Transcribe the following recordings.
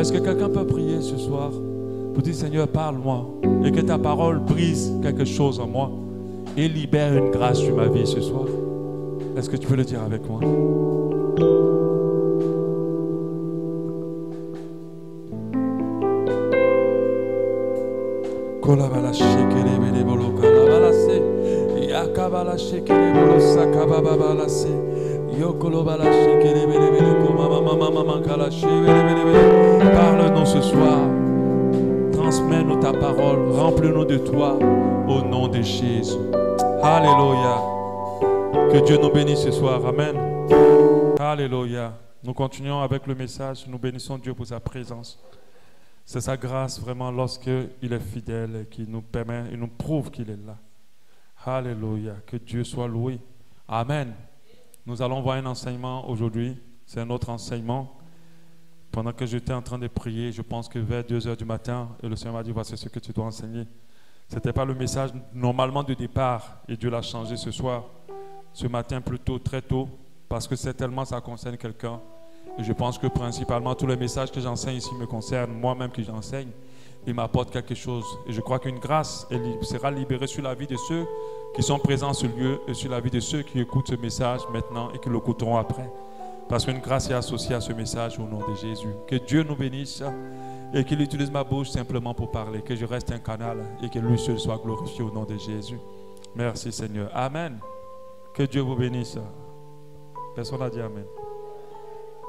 Est-ce que quelqu'un peut prier ce soir pour dire Seigneur, parle-moi et que ta parole brise quelque chose en moi et libère une grâce sur ma vie ce soir? Est-ce que tu peux le dire avec moi? Parle-nous ce soir. Transmets-nous ta parole. Remplis-nous de toi au nom de Jésus. Alléluia. Que Dieu nous bénisse ce soir. Amen. Alléluia. Nous continuons avec le message. Nous bénissons Dieu pour sa présence. C'est sa grâce vraiment lorsqu'il est fidèle qui nous permet, il nous prouve qu'il est là. Alléluia. Que Dieu soit loué. Amen. Nous allons voir un enseignement aujourd'hui. C'est un autre enseignement. Pendant que j'étais en train de prier, je pense que vers 2 heures du matin, et le Seigneur m'a dit, voici ce que tu dois enseigner. Ce n'était pas le message normalement de départ et Dieu l'a changé ce soir, ce matin plutôt très tôt, parce que c'est tellement ça concerne quelqu'un. Et je pense que principalement tous les messages que j'enseigne ici me concernent, moi-même qui j'enseigne, ils m'apportent quelque chose. Et je crois qu'une grâce sera libérée sur la vie de ceux qui sont présents sur ce lieu et sur la vie de ceux qui écoutent ce message maintenant et qui l'écouteront après. Parce qu'une grâce est associée à ce message au nom de Jésus. Que Dieu nous bénisse et qu'il utilise ma bouche simplement pour parler. Que je reste un canal et que lui seul soit glorifié au nom de Jésus. Merci Seigneur. Amen. Que Dieu vous bénisse. Personne n'a dit Amen.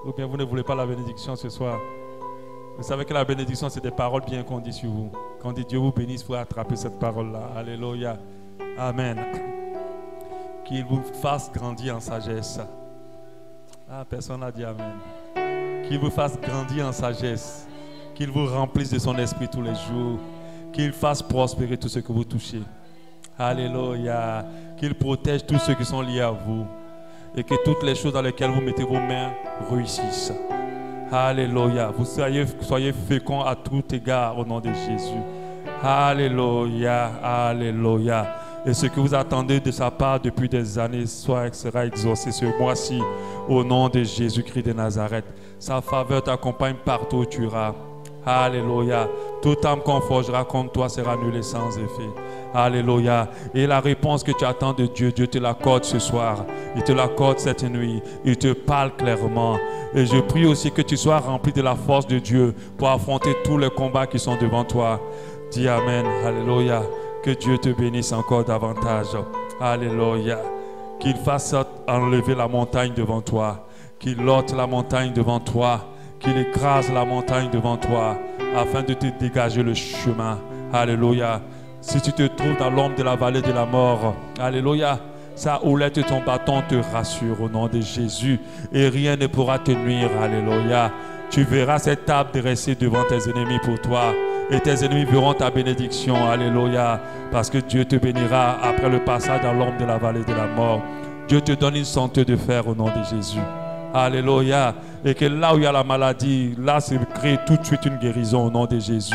Ou bien vous ne voulez pas la bénédiction ce soir. Vous savez que la bénédiction, c'est des paroles bien qu'on dit sur vous. Quand on dit Dieu vous bénisse, il faut attraper cette parole-là. Alléluia. Amen. Qu'il vous fasse grandir en sagesse. Ah, personne n'a dit Amen. Qu'il vous fasse grandir en sagesse. Qu'il vous remplisse de son esprit tous les jours. Qu'il fasse prospérer tout ce que vous touchez. Alléluia. Qu'il protège tous ceux qui sont liés à vous. Et que toutes les choses dans lesquelles vous mettez vos mains réussissent. Alléluia. Vous soyez féconds à tout égard au nom de Jésus. Alléluia. Alléluia. Et ce que vous attendez de sa part depuis des années sera exaucé ce mois-ci au nom de Jésus-Christ de Nazareth. Sa faveur t'accompagne partout où tu iras. Alléluia. Toute âme qu'on forgera contre toi sera annulée sans effet. Alléluia. Et la réponse que tu attends de Dieu, Dieu te l'accorde ce soir. Il te l'accorde cette nuit. Il te parle clairement. Et je prie aussi que tu sois rempli de la force de Dieu pour affronter tous les combats qui sont devant toi. Dis Amen. Alléluia. Que Dieu te bénisse encore davantage. Alléluia. Qu'il fasse enlever la montagne devant toi. Qu'il ôte la montagne devant toi. Qu'il écrase la montagne devant toi afin de te dégager le chemin. Alléluia. Si tu te trouves dans l'ombre de la vallée de la mort, alléluia, sa houlette et ton bâton te rassurent au nom de Jésus et rien ne pourra te nuire. Alléluia. Tu verras cette table dressée devant tes ennemis pour toi et tes ennemis verront ta bénédiction. Alléluia. Parce que Dieu te bénira après le passage dans l'ombre de la vallée de la mort. Dieu te donne une santé de fer au nom de Jésus. Alléluia. Et que là où il y a la maladie, là se crée tout de suite une guérison au nom de Jésus.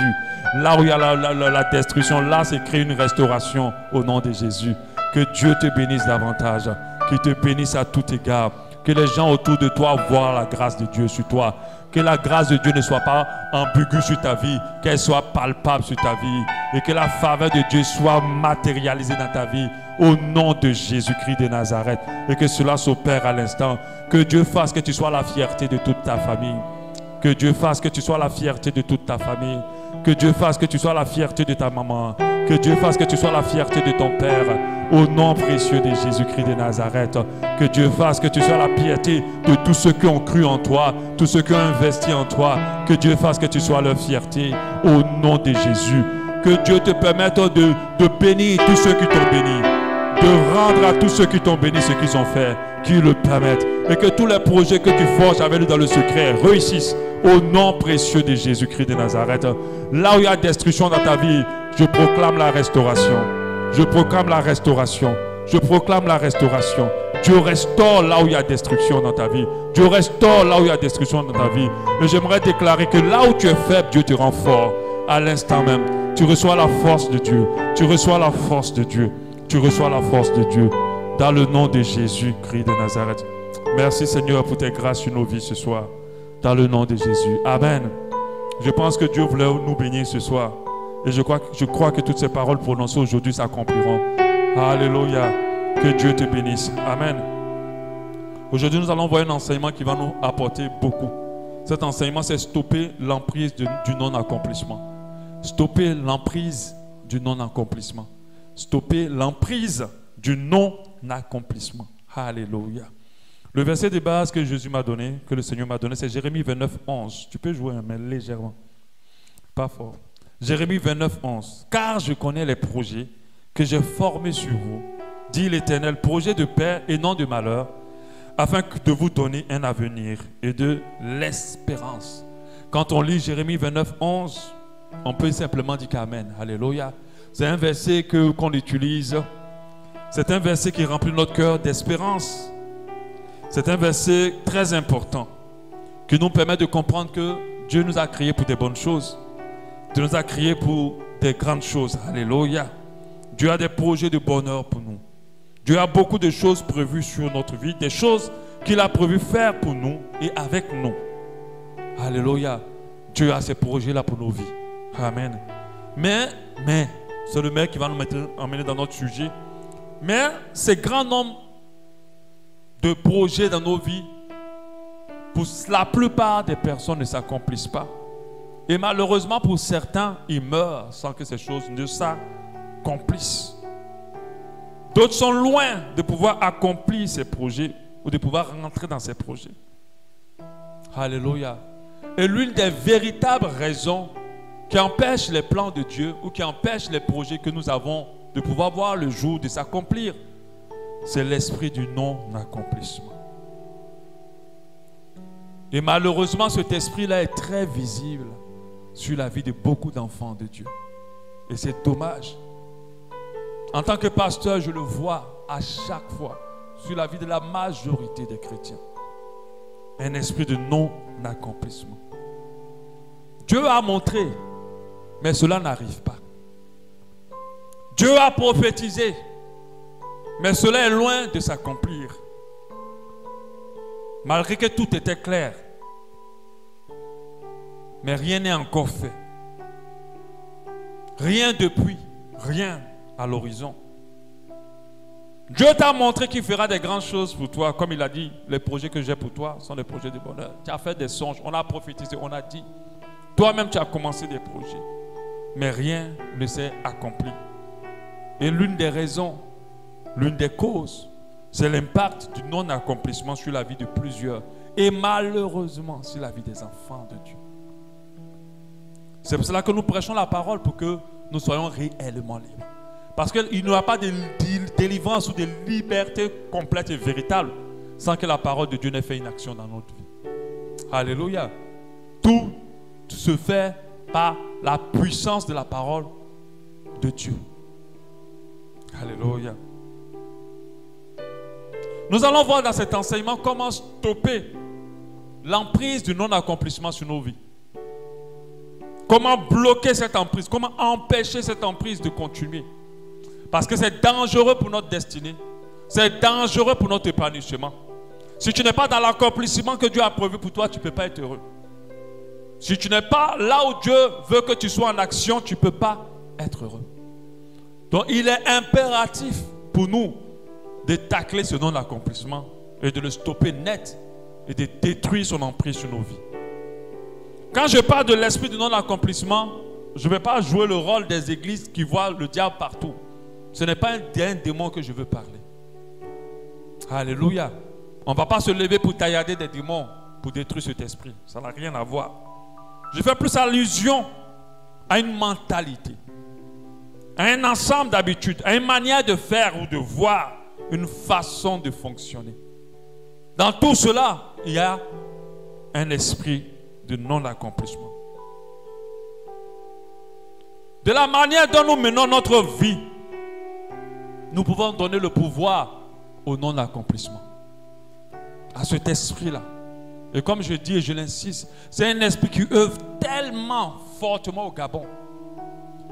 Là où il y a la destruction, là se crée une restauration au nom de Jésus. Que Dieu te bénisse davantage. Qu'il te bénisse à tout égard. Que les gens autour de toi voient la grâce de Dieu sur toi. Que la grâce de Dieu ne soit pas ambiguë sur ta vie, qu'elle soit palpable sur ta vie. Et que la faveur de Dieu soit matérialisée dans ta vie au nom de Jésus-Christ de Nazareth. Et que cela s'opère à l'instant. Que Dieu fasse que tu sois la fierté de toute ta famille. Que Dieu fasse que tu sois la fierté de toute ta famille. Que Dieu fasse que tu sois la fierté de ta maman. Que Dieu fasse que tu sois la fierté de ton père. Au nom précieux de Jésus-Christ de Nazareth. Que Dieu fasse que tu sois la fierté de tous ceux qui ont cru en toi. Tous ceux qui ont investi en toi. Que Dieu fasse que tu sois leur fierté. Au nom de Jésus. Que Dieu te permette de bénir tous ceux qui t'ont béni. De rendre à tous ceux qui t'ont béni ce qu'ils ont fait. Qu'ils le permettent. Et que tous les projets que tu forges avec nous dans le secret réussissent. Au nom précieux de Jésus-Christ de Nazareth. Là où il y a destruction dans ta vie, je proclame la restauration. Je proclame la restauration. Je proclame la restauration. Dieu restaure là où il y a destruction dans ta vie. Dieu restaure là où il y a destruction dans ta vie. Et j'aimerais déclarer que là où tu es faible, Dieu te rend fort. À l'instant même, tu reçois la force de Dieu. Tu reçois la force de Dieu. Tu reçois la force de Dieu. Dans le nom de Jésus-Christ de Nazareth. Merci Seigneur pour tes grâces sur nos vies ce soir. Dans le nom de Jésus. Amen. Je pense que Dieu voulait nous bénir ce soir. Et je crois que toutes ces paroles prononcées aujourd'hui s'accompliront. Alléluia. Que Dieu te bénisse. Amen. Aujourd'hui, nous allons voir un enseignement qui va nous apporter beaucoup. Cet enseignement, c'est stopper l'emprise du non-accomplissement. Stopper l'emprise du non-accomplissement. Stopper l'emprise du non-accomplissement. Alléluia. Le verset de base que Jésus m'a donné, que le Seigneur m'a donné, c'est Jérémie 29, 11. Tu peux jouer, mais légèrement. Pas fort. Jérémie 29, 11. Car je connais les projets que j'ai formés sur vous, dit l'Éternel, projets de paix et non de malheur, afin de vous donner un avenir et de l'espérance. Quand on lit Jérémie 29, 11, on peut simplement dire qu'Amen. Alléluia. C'est un verset qu'on utilise. C'est un verset qui remplit notre cœur d'espérance. C'est un verset très important qui nous permet de comprendre que Dieu nous a créés pour des bonnes choses. Dieu nous a créés pour des grandes choses. Alléluia. Dieu a des projets de bonheur pour nous. Dieu a beaucoup de choses prévues sur notre vie, des choses qu'il a prévu faire pour nous et avec nous. Alléluia. Dieu a ces projets-là pour nos vies. Amen. Mais, c'est le maire qui va nous emmener dans notre sujet. Mais ces grands nombres de projets dans nos vies, pour la plupart des personnes ne s'accomplissent pas. Et malheureusement, pour certains, ils meurent sans que ces choses ne s'accomplissent. D'autres sont loin de pouvoir accomplir ces projets ou de pouvoir rentrer dans ces projets. Alléluia. Et l'une des véritables raisons qui empêchent les plans de Dieu ou qui empêchent les projets que nous avons de pouvoir voir le jour de s'accomplir, c'est l'esprit du non-accomplissement. Et malheureusement, cet esprit-là est très visible sur la vie de beaucoup d'enfants de Dieu. Et c'est dommage. En tant que pasteur, je le vois à chaque fois sur la vie de la majorité des chrétiens. Un esprit de non-accomplissement. Dieu a montré, mais cela n'arrive pas. Dieu a prophétisé, mais cela est loin de s'accomplir. Malgré que tout était clair, mais rien n'est encore fait. Rien depuis, rien à l'horizon. Dieu t'a montré qu'il fera des grandes choses pour toi. Comme il a dit, les projets que j'ai pour toi sont des projets de bonheur. Tu as fait des songes, on a prophétisé, on a dit. Toi-même, tu as commencé des projets. Mais rien ne s'est accompli. Et l'une des raisons, l'une des causes, c'est l'impact du non-accomplissement sur la vie de plusieurs. Et malheureusement, sur la vie des enfants de Dieu. C'est pour cela que nous prêchons la parole pour que nous soyons réellement libres. Parce qu'il n'y aura pas de délivrance ou de liberté complète et véritable sans que la parole de Dieu n'ait fait une action dans notre vie. Alléluia. Tout se fait par la puissance de la parole de Dieu. Alléluia. Nous allons voir dans cet enseignement comment stopper l'emprise du non-accomplissement sur nos vies. Comment bloquer cette emprise, comment empêcher cette emprise de continuer. Parce que c'est dangereux pour notre destinée. C'est dangereux pour notre épanouissement. Si tu n'es pas dans l'accomplissement que Dieu a prévu pour toi, tu ne peux pas être heureux. Si tu n'es pas là où Dieu veut que tu sois en action, tu ne peux pas être heureux. Donc il est impératif pour nous de tacler ce non-accomplissement et de le stopper net et de détruire son emprise sur nos vies. Quand je parle de l'esprit du non-accomplissement, je ne vais pas jouer le rôle des églises qui voient le diable partout. Ce n'est pas un démon que je veux parler. Alléluia. On ne va pas se lever pour taillader des démons pour détruire cet esprit. Ça n'a rien à voir. Je fais plus allusion à une mentalité, à un ensemble d'habitudes, à une manière de faire ou de voir, une façon de fonctionner. Dans tout cela, il y a un esprit de non-accomplissement. De la manière dont nous menons notre vie, nous pouvons donner le pouvoir au non-accomplissement. À cet esprit-là. Et comme je dis et je l'insiste, c'est un esprit qui œuvre tellement fortement au Gabon.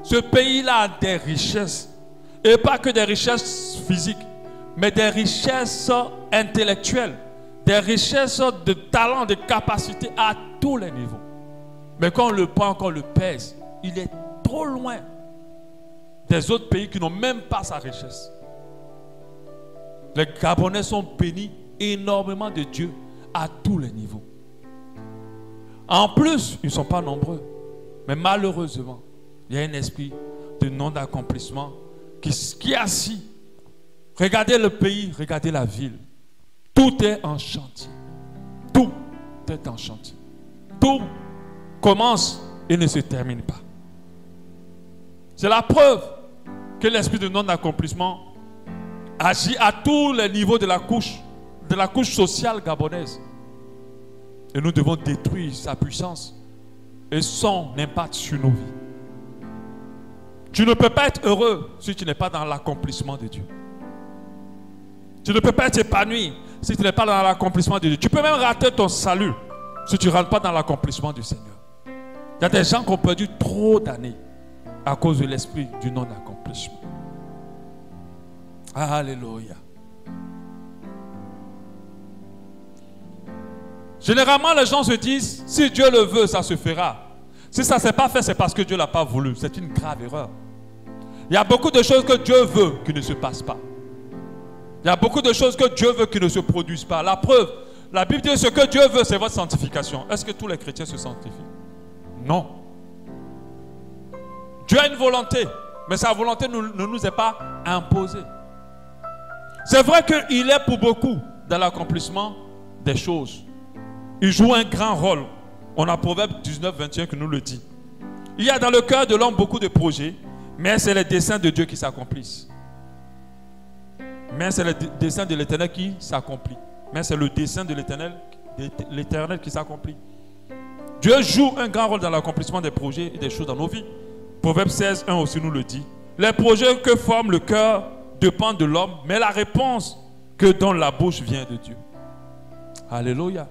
Ce pays-là a des richesses. Et pas que des richesses physiques, mais des richesses intellectuelles. Des richesses de talent, de capacité à tous les niveaux. Mais quand on le prend, quand on le pèse, il est trop loin des autres pays qui n'ont même pas sa richesse. Les Gabonais sont bénis énormément de Dieu à tous les niveaux. En plus, ils ne sont pas nombreux. Mais malheureusement, il y a un esprit de non-accomplissement qui est assis. Regardez le pays, regardez la ville. Tout est en chantier. Tout est en chantier. Tout commence et ne se termine pas. C'est la preuve que l'esprit de non-accomplissement agit à tous les niveaux de la couche sociale gabonaise. Et nous devons détruire sa puissance et son impact sur nos vies. Tu ne peux pas être heureux si tu n'es pas dans l'accomplissement de Dieu. Tu ne peux pas être épanoui si tu n'es pas dans l'accomplissement de Dieu. Tu peux même rater ton salut si tu ne rentres pas dans l'accomplissement du Seigneur. Il y a des gens qui ont perdu trop d'années à cause de l'esprit du non-accomplissement. Alléluia. Généralement, les gens se disent, si Dieu le veut, ça se fera. Si ça ne s'est pas fait, c'est parce que Dieu ne l'a pas voulu. C'est une grave erreur. Il y a beaucoup de choses que Dieu veut qui ne se passent pas. Il y a beaucoup de choses que Dieu veut qui ne se produisent pas. La preuve, la Bible dit ce que Dieu veut, c'est votre sanctification. Est-ce que tous les chrétiens se sanctifient? Non. Dieu a une volonté, mais sa volonté ne nous est pas imposée. C'est vrai qu'il est pour beaucoup dans l'accomplissement des choses. Il joue un grand rôle. On a Proverbe 19, 21 qui nous le dit. Il y a dans le cœur de l'homme beaucoup de projets, mais c'est les desseins de Dieu qui s'accomplissent. Mais c'est le dessein de l'Éternel qui s'accomplit. Mais c'est le dessein de l'Éternel qui s'accomplit. Dieu joue un grand rôle dans l'accomplissement des projets et des choses dans nos vies. Proverbe 16, 1 aussi nous le dit. Les projets que forme le cœur dépendent de l'homme, mais la réponse que donne la bouche vient de Dieu. Alléluia.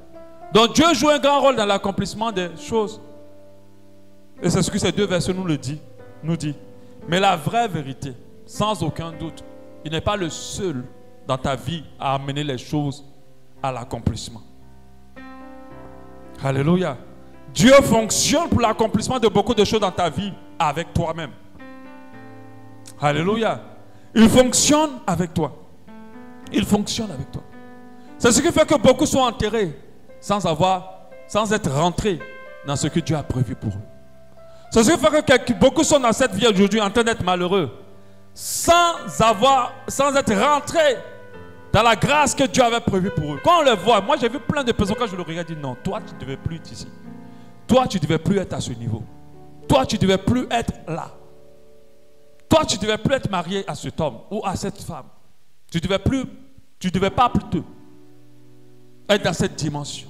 Donc Dieu joue un grand rôle dans l'accomplissement des choses. Et c'est ce que ces deux versets nous dit. Mais la vraie vérité, sans aucun doute, il n'est pas le seul dans ta vie à amener les choses à l'accomplissement. Alléluia. Dieu fonctionne pour l'accomplissement de beaucoup de choses dans ta vie avec toi-même. Alléluia. Il fonctionne avec toi. Il fonctionne avec toi. C'est ce qui fait que beaucoup sont enterrés sans être rentrés dans ce que Dieu a prévu pour eux. C'est ce qui fait que beaucoup sont dans cette vie aujourd'hui en train d'être malheureux sans être rentrés dans la grâce que Dieu avait prévue pour eux. Quand on les voit, moi j'ai vu plein de personnes, quand je le regarde, je dis non, toi tu ne devais plus être ici. Toi tu ne devais plus être à ce niveau. Toi tu ne devais plus être là. Toi tu ne devais plus être marié à cet homme ou à cette femme. Tu ne devais pas plutôt être dans cette dimension.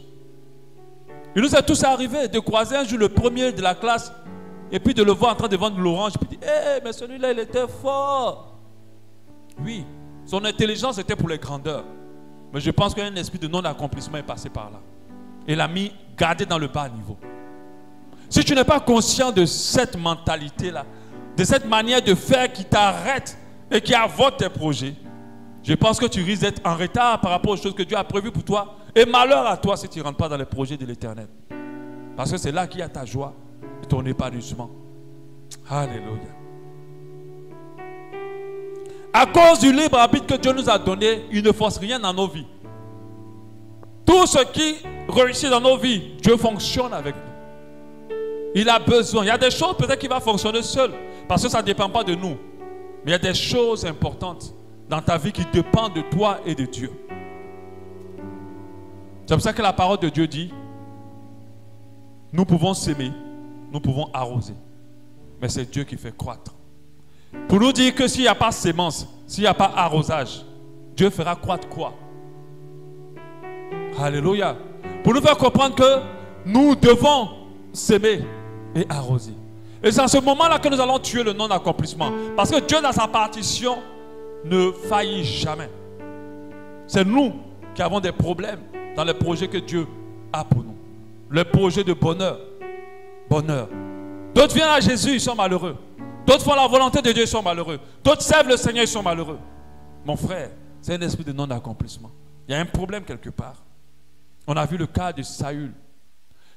Il nous est tous arrivé de croiser un jour le premier de la classe et puis de le voir en train de vendre l'orange. Puis dire, mais celui-là, il était fort. Oui, son intelligence était pour les grandeurs. Mais je pense qu'un esprit de non-accomplissement est passé par là. Et l'a mis gardé dans le bas niveau. Si tu n'es pas conscient de cette mentalité-là, de cette manière de faire qui t'arrête et qui avorte tes projets, je pense que tu risques d'être en retard par rapport aux choses que Dieu a prévues pour toi. Et malheur à toi si tu ne rentres pas dans les projets de l'Éternel. Parce que c'est là qu'il y a ta joie et ton épanouissement. Alléluia. À cause du libre arbitre que Dieu nous a donné, il ne force rien dans nos vies. Tout ce qui réussit dans nos vies, Dieu fonctionne avec nous. Il a besoin. Il y a des choses peut-être qu'il va fonctionner seul parce que ça ne dépend pas de nous. Mais il y a des choses importantes dans ta vie qui dépendent de toi et de Dieu. C'est pour ça que la parole de Dieu dit, nous pouvons s'aimer, nous pouvons arroser, mais c'est Dieu qui fait croître. Pour nous dire que s'il n'y a pas sémence, s'il n'y a pas arrosage, Dieu fera croître quoi? Alléluia. Pour nous faire comprendre que nous devons s'aimer et arroser. Et c'est en ce moment-là que nous allons tuer le non-accomplissement. Parce que Dieu dans sa partition ne faillit jamais. C'est nous qui avons des problèmes dans les projets que Dieu a pour nous. Le projet de bonheur. Bonheur. D'autres viennent à Jésus, ils sont malheureux. D'autres font la volonté de Dieu, ils sont malheureux. D'autres servent le Seigneur, ils sont malheureux. Mon frère, c'est un esprit de non-accomplissement. Il y a un problème quelque part. On a vu le cas de Saül.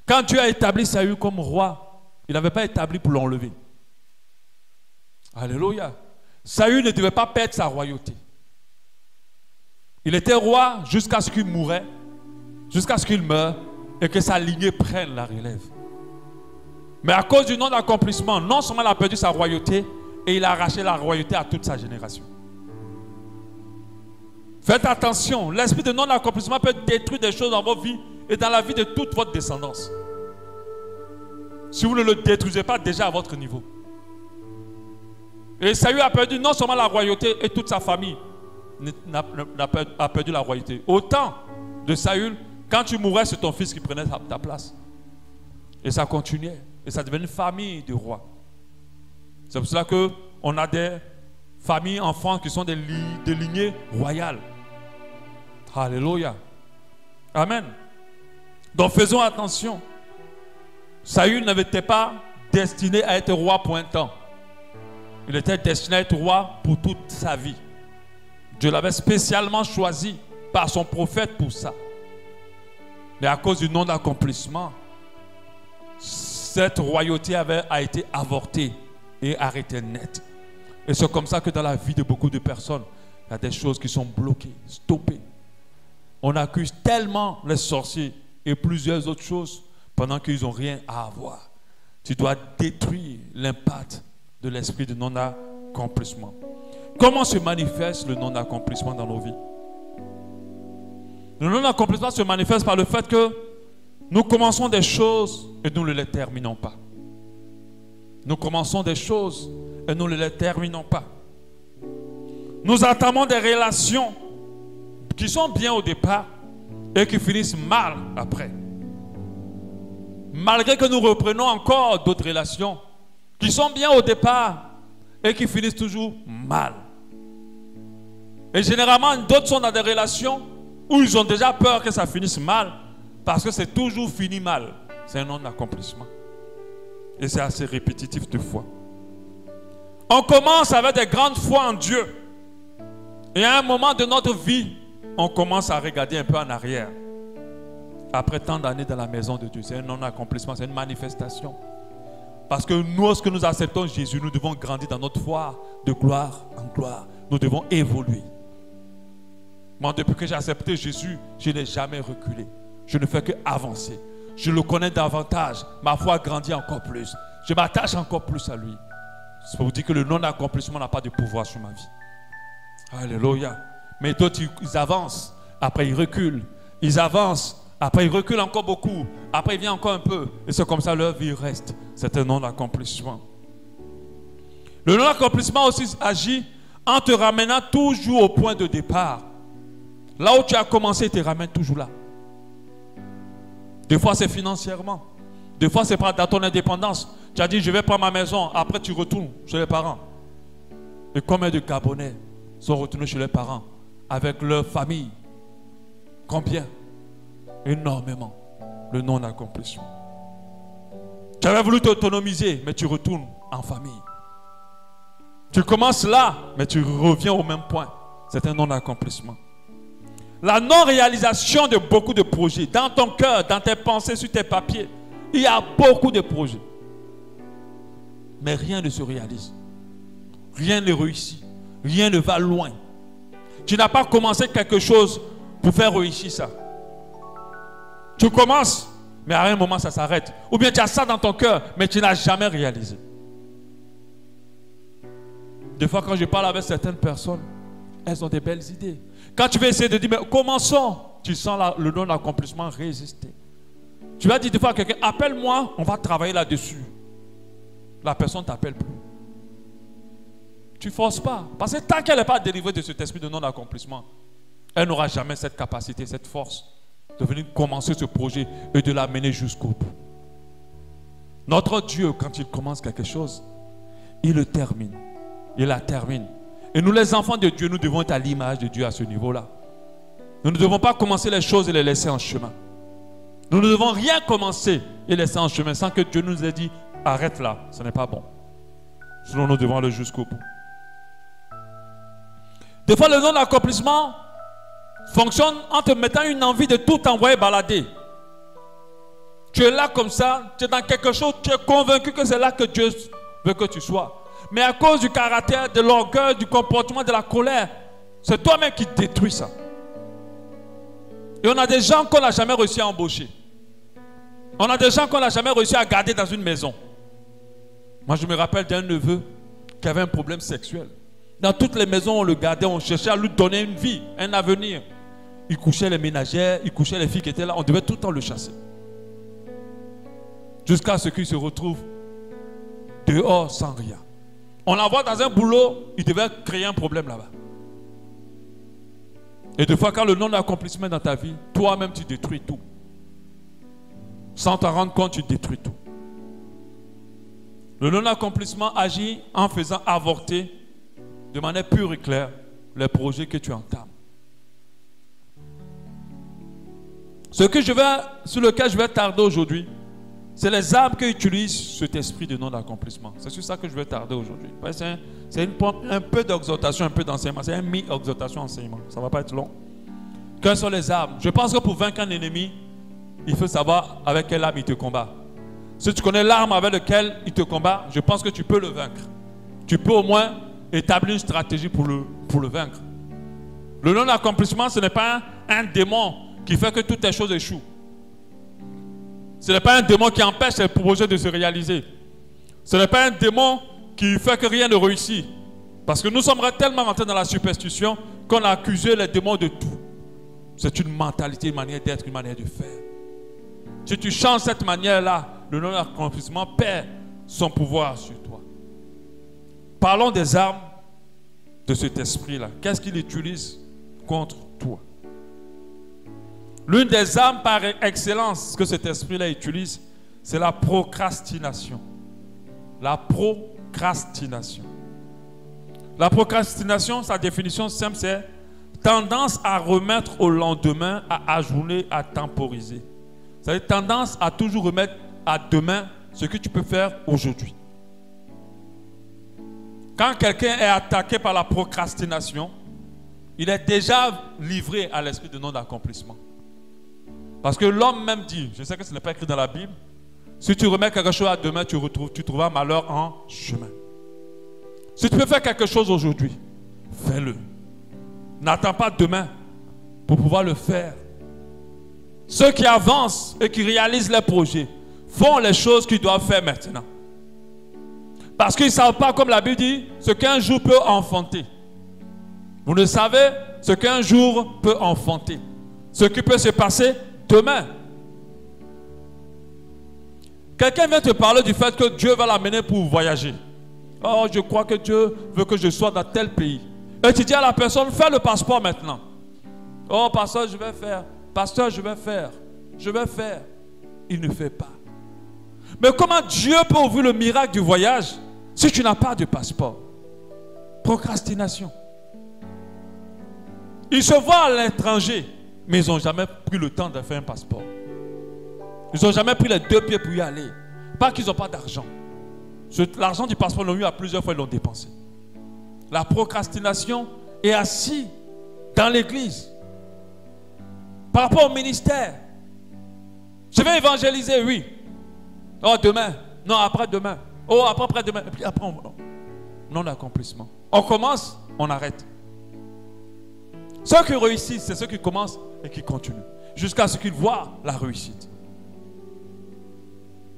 Quand Dieu a établi Saül comme roi, il n'avait pas établi pour l'enlever. Alléluia. Saül ne devait pas perdre sa royauté. Il était roi jusqu'à ce qu'il mourait, jusqu'à ce qu'il meure et que sa lignée prenne la relève. Mais à cause du non-accomplissement, non seulement il a perdu sa royauté, et il a arraché la royauté à toute sa génération. Faites attention, l'esprit de non-accomplissement peut détruire des choses dans votre vie et dans la vie de toute votre descendance. Si vous ne le détruisez pas déjà à votre niveau. Et Saül a perdu non seulement la royauté et toute sa famille a perdu la royauté. Autant de Saül, quand tu mourais, c'est ton fils qui prenait ta place. Et ça continuait. Et ça devenait une famille de rois. C'est pour cela qu'on a des familles, enfants qui sont des lignées royales. Alléluia. Amen. Donc faisons attention. Saül n'était pas destiné à être roi pour un temps. Il était destiné à être roi pour toute sa vie. Dieu l'avait spécialement choisi par son prophète pour ça. Mais à cause du non-accomplissement, cette royauté a été avortée et arrêtée net. Et c'est comme ça que dans la vie de beaucoup de personnes, il y a des choses qui sont bloquées, stoppées. On accuse tellement les sorciers et plusieurs autres choses pendant qu'ils n'ont rien à avoir. Tu dois détruire l'impact de l'esprit de non-accomplissement. Comment se manifeste le non-accomplissement dans nos vies? Le non-accomplissement se manifeste par le fait que nous commençons des choses et nous ne les terminons pas. Nous commençons des choses et nous ne les terminons pas. Nous entamons des relations qui sont bien au départ et qui finissent mal après. Malgré que nous reprenons encore d'autres relations qui sont bien au départ et qui finissent toujours mal. Et généralement, d'autres sont dans des relations où ils ont déjà peur que ça finisse mal parce que c'est toujours fini mal. C'est un non-accomplissement. Et c'est assez répétitif de foi. On commence avec des grandes foi en Dieu. Et à un moment de notre vie, on commence à regarder un peu en arrière. Après tant d'années dans la maison de Dieu, c'est un non-accomplissement, c'est une manifestation. Parce que nous, lorsque nous acceptons Jésus, nous devons grandir dans notre foi de gloire en gloire. Nous devons évoluer. Moi, depuis que j'ai accepté Jésus, je n'ai jamais reculé. Je ne fais que avancer. Je le connais davantage. Ma foi grandit encore plus. Je m'attache encore plus à lui. C'est pour vous dire que le non-accomplissement n'a pas de pouvoir sur ma vie. Alléluia. Mais d'autres, ils avancent. Après, ils reculent. Ils avancent. Après, ils reculent encore beaucoup. Après, ils viennent encore un peu. Et c'est comme ça, leur vie reste. C'est un non-accomplissement. Le non-accomplissement aussi agit en te ramenant toujours au point de départ. Là où tu as commencé, il te ramène toujours là. Des fois, c'est financièrement. Des fois, c'est dans ton indépendance. Tu as dit, je vais prendre ma maison. Après, tu retournes chez les parents. Et combien de Gabonais sont retournés chez les parents avec leur famille? Combien? Énormément. Le non-accomplissement. Tu avais voulu t'autonomiser, mais tu retournes en famille. Tu commences là, mais tu reviens au même point. C'est un non-accomplissement. La non-réalisation de beaucoup de projets, dans ton cœur, dans tes pensées, sur tes papiers, il y a beaucoup de projets. Mais rien ne se réalise. Rien ne réussit. Rien ne va loin. Tu n'as pas commencé quelque chose pour faire réussir ça. Tu commences, mais à un moment ça s'arrête. Ou bien tu as ça dans ton cœur, mais tu n'as jamais réalisé. Des fois quand je parle avec certaines personnes, elles ont des belles idées. Quand tu vas essayer de dire, mais commençons, tu sens le non-accomplissement résister. Tu vas dire des fois à quelqu'un, appelle-moi, on va travailler là-dessus. La personne ne t'appelle plus. Tu ne forces pas. Parce que tant qu'elle n'est pas délivrée de cet esprit de non-accomplissement, elle n'aura jamais cette capacité, cette force de venir commencer ce projet et de l'amener jusqu'au bout. Notre Dieu, quand il commence quelque chose, il le termine. Il la termine. Et nous, les enfants de Dieu, nous devons être à l'image de Dieu à ce niveau-là. Nous ne devons pas commencer les choses et les laisser en chemin. Nous ne devons rien commencer et laisser en chemin sans que Dieu nous ait dit, arrête là, ce n'est pas bon. Sinon, nous devons aller jusqu'au bout. Des fois, le non-accomplissement fonctionne en te mettant une envie de tout envoyer balader. Tu es là comme ça, tu es dans quelque chose, tu es convaincu que c'est là que Dieu veut que tu sois. Mais à cause du caractère, de l'orgueil, du comportement, de la colère, c'est toi-même qui détruis ça. Et on a des gens qu'on n'a jamais réussi à embaucher. On a des gens qu'on n'a jamais réussi à garder dans une maison. Moi, je me rappelle d'un neveu qui avait un problème sexuel. Dans toutes les maisons, on le gardait, on cherchait à lui donner une vie, un avenir. Il couchait les ménagères, il couchait les filles qui étaient là. On devait tout le temps le chasser. Jusqu'à ce qu'il se retrouve dehors sans rien. On l'envoie dans un boulot, il devait créer un problème là-bas. Et des fois, quand le non-accomplissement est dans ta vie, toi-même tu détruis tout. Sans t'en rendre compte, tu détruis tout. Le non-accomplissement agit en faisant avorter de manière pure et claire les projets que tu entames. Sur lequel je vais tarder aujourd'hui, c'est les armes qu'utilise cet esprit de non-accomplissement. C'est sur ça que je vais tarder aujourd'hui. C'est un peu d'exhortation, un peu d'enseignement. C'est un mi-exhortation, enseignement. Ça ne va pas être long. Quelles sont les armes? Je pense que pour vaincre un ennemi, il faut savoir avec quelle arme il te combat. Si tu connais l'arme avec laquelle il te combat, je pense que tu peux le vaincre. Tu peux au moins établir une stratégie pour le vaincre. Le non-accomplissement, ce n'est pas un démon qui fait que toutes les choses échouent. Ce n'est pas un démon qui empêche les projets de se réaliser. Ce n'est pas un démon qui fait que rien ne réussit. Parce que nous sommes tellement rentrés dans la superstition qu'on a accusé les démons de tout. C'est une mentalité, une manière d'être, une manière de faire. Si tu changes cette manière-là, le non-accomplissement perd son pouvoir sur toi. Parlons des armes de cet esprit-là. Qu'est-ce qu'il utilise contre toi? L'une des armes par excellence que cet esprit-là utilise, c'est la procrastination. La procrastination. La procrastination, sa définition simple, c'est tendance à remettre au lendemain, à ajourner, à temporiser. C'est-à-dire tendance à toujours remettre à demain ce que tu peux faire aujourd'hui. Quand quelqu'un est attaqué par la procrastination, il est déjà livré à l'esprit de non-accomplissement. Parce que l'homme même dit, je sais que ce n'est pas écrit dans la Bible, si tu remets quelque chose à demain, tu trouveras malheur en chemin. Si tu peux faire quelque chose aujourd'hui, fais-le. N'attends pas demain pour pouvoir le faire. Ceux qui avancent et qui réalisent les projets font les choses qu'ils doivent faire maintenant. Parce qu'ils ne savent pas, comme la Bible dit, ce qu'un jour peut enfanter. Vous ne savez ce qu'un jour peut enfanter. Ce qui peut se passer demain. Quelqu'un vient te parler du fait que Dieu va l'amener pour voyager. Oh, je crois que Dieu veut que je sois dans tel pays. Et tu dis à la personne, fais le passeport maintenant. Oh, pasteur, je vais faire. Pasteur, je vais faire. Je vais faire. Il ne fait pas. Mais comment Dieu peut ouvrir le miracle du voyage si tu n'as pas de passeport? Procrastination. Ils se voient à l'étranger, mais ils n'ont jamais pris le temps de faire un passeport. Ils n'ont jamais pris les 2 pieds pour y aller. Pas qu'ils n'ont pas d'argent. L'argent du passeport, ils l'ont eu à plusieurs fois, ils l'ont dépensé. La procrastination est assise dans l'église. Par rapport au ministère. Je vais évangéliser, oui. Oh, demain. Non, après-demain. Oh, après-demain. Et puis après, non-accomplissement. On commence, on arrête. Ceux qui réussissent, c'est ceux qui commencent et qui continuent. Jusqu'à ce qu'ils voient la réussite.